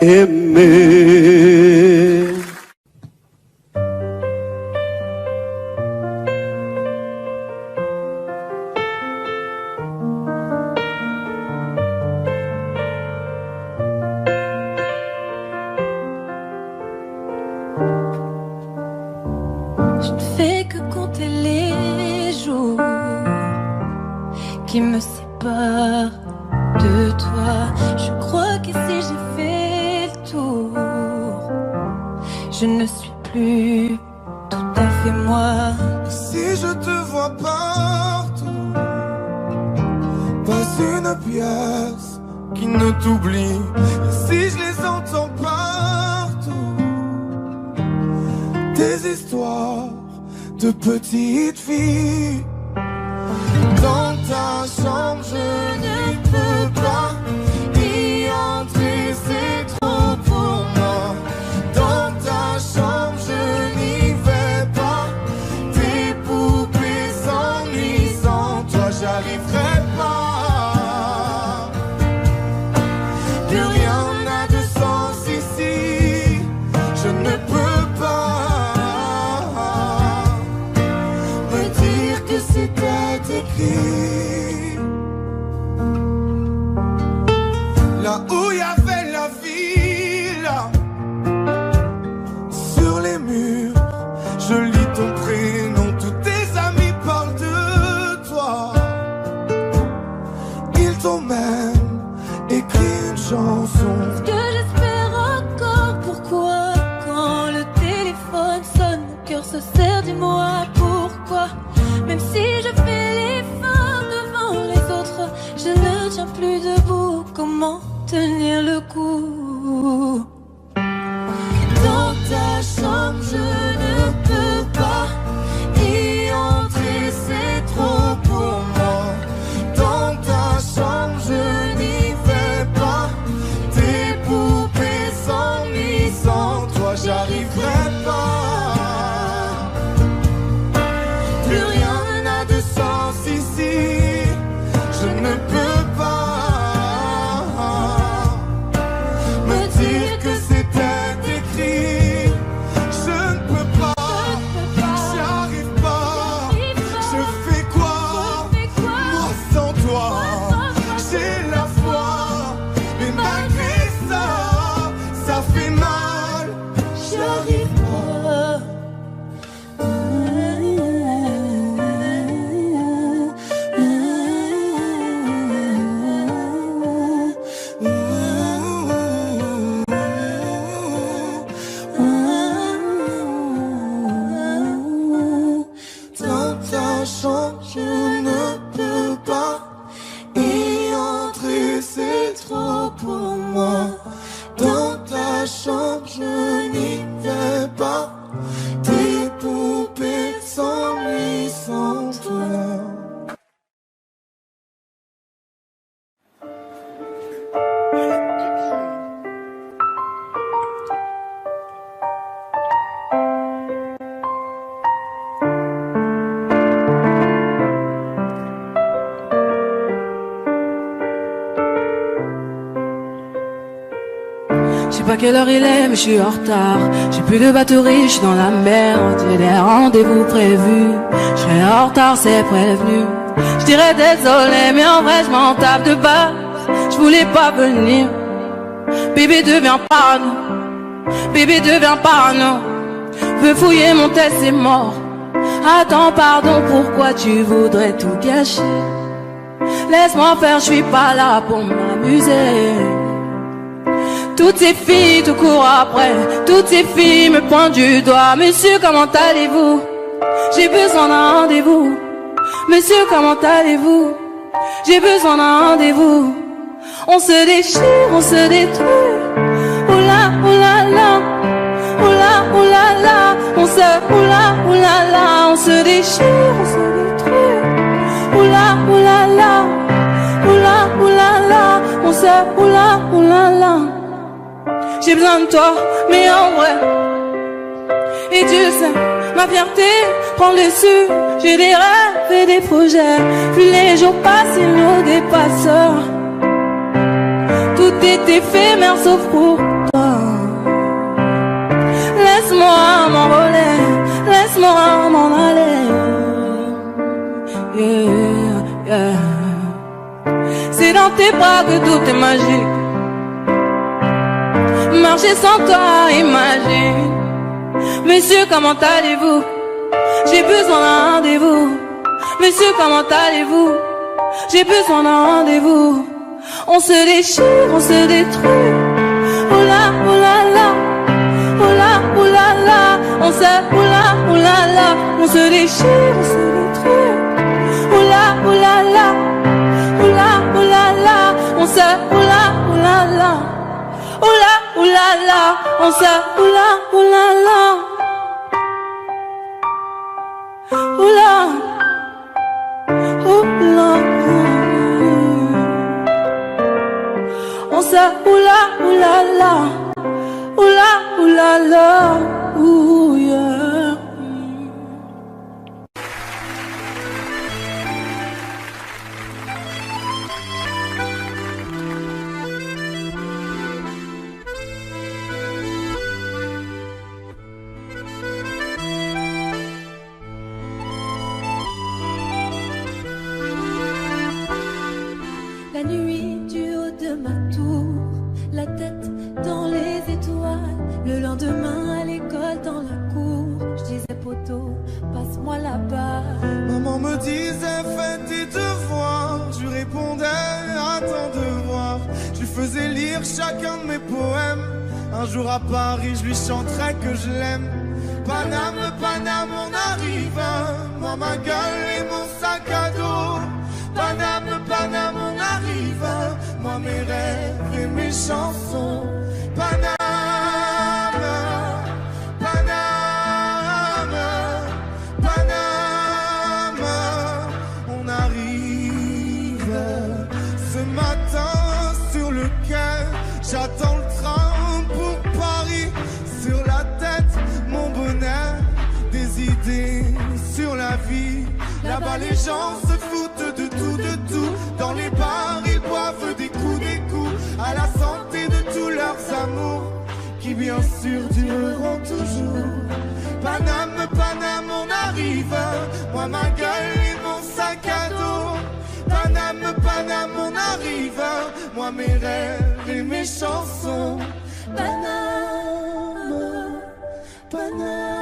aimer. Je ne fais que compter les jours qui me séparent de toi. Je crois qu'ici j'ai fait le tour. Je ne suis plus tout à fait moi. Si je te vois partout, pas une pièce qui ne t'oublie. Et si je les entends partout, des histoires de petites filles. Dans ta chambre je ne peux pas y entrer, c'est trop pour moi. Dans ta chambre je n'y vais pas. Tes poupées s'ennuient sans toi, j'arriverai pas. Plus rien n'a de sens ici, je ne peux pas me dire que c'était écrit. Là où il y avait la ville, sur les murs, je lis ton prénom. Tous tes amis parlent de toi. Ils t'ont même écrit une chanson. Ce que j'espère encore, pourquoi quand le téléphone sonne, mon cœur se serre, dis-moi pourquoi. Même si je fais l'effort devant les autres, je ne tiens plus debout. Comment tenir le coup? Dans ta chambre je ne peux pas y entrer, c'est trop pour moi. Dans ta chambre je n'y vais pas. Tes poupées s'ennuient sans toi, j'arriverai pas. Plus rien n'a de sens ici, je ne peux pas me dire que c'était écrit. Je ne peux pas, j'arrive pas. Je fais quoi, moi sans toi? J'ai la foi, mais malgré ça, ça fait mal. J'arrive pas. Dans ta chambre je ne peux pas y entrer, c'est trop pour moi. Dans ta chambre je n'y vais pas. Tes poupées s'ennuient sans toi. Je sais pas quelle heure il est, mais je suis en retard. J'ai plus de batterie, je suis dans la merde. J'ai des rendez-vous prévus. Je serai en retard, c'est prévenu. Je dirais désolé, mais en vrai, je m'en tape de base. Je voulais pas venir. Bébé devient parano. Bébé devient parano. Veux fouiller mon test, c'est mort. Attends, pardon, pourquoi tu voudrais tout gâcher? Laisse-moi faire, je suis pas là pour m'amuser. Toutes ces filles te courent après, toutes ces filles me pointent du doigt. Monsieur, comment allez-vous? J'ai besoin d'un rendez-vous. Monsieur, comment allez-vous? J'ai besoin d'un rendez-vous. On se déchire, on se détruit. Oula, oula, la. Oula, oula, la. On se, oula, oula, la. On se déchire, on se détruit. Oula, oula, la. Oula, oula, la. On se, oula, oula, la. J'ai besoin de toi, mais en vrai. Et tu sais, ma fierté prend le dessus. J'ai des rêves et des projets. Plus les jours passent, ils nous dépassent. Tout est éphémère sauf pour toi. Laisse-moi m'envoler, laisse-moi m'en aller. Yeah, yeah. C'est dans tes bras que tout est magique. Marcher sans toi, imagine. Monsieur, comment allez-vous? J'ai besoin d'un rendez-vous. Monsieur, comment allez-vous? J'ai besoin d'un rendez-vous. On se déchire, on se détruit. Oh là, oh là là. Oh là, oh là là. On se, oh là, oh là là. On se déchire, on se détruit. Oh là, oh là là. Oh là, oh là là. On se, oh là, oh là là. Oh là, oh là là. On se, oh là, oh là là. Oh là. Oh là. On se, oh là, oh là là. Oh là, oh là là. Ooh, yeah. La nuit du haut de ma tour, la tête dans les étoiles. Le lendemain à l'école dans la cour, je disais poteau, passe-moi là-bas. Maman me disait fais tes devoirs, je lui répondais à ton devoir. Je lui faisais lire chacun de mes poèmes. Un jour à Paris je lui chanterai que je l'aime. Paname, Paname, on arrive. Moi ma gueule et mon sac à dos. Paname, Paname, on arrive. Moi mes rêves et mes chansons. Paname, Paname, Paname, on arrive. Ce matin sur le quai, j'attends le train pour Paris. Sur la tête, mon bonnet, des idées sur la vie. Là-bas les gens se foutent de tout, de tout. Dans les bars ils boivent des coups, à la santé de tous leurs amours, qui bien sûr dureront toujours. Paname, Paname, on arrive. Moi ma gueule et mon sac à dos. Paname, Paname, on arrive. Moi mes rêves et mes chansons. Paname, Paname.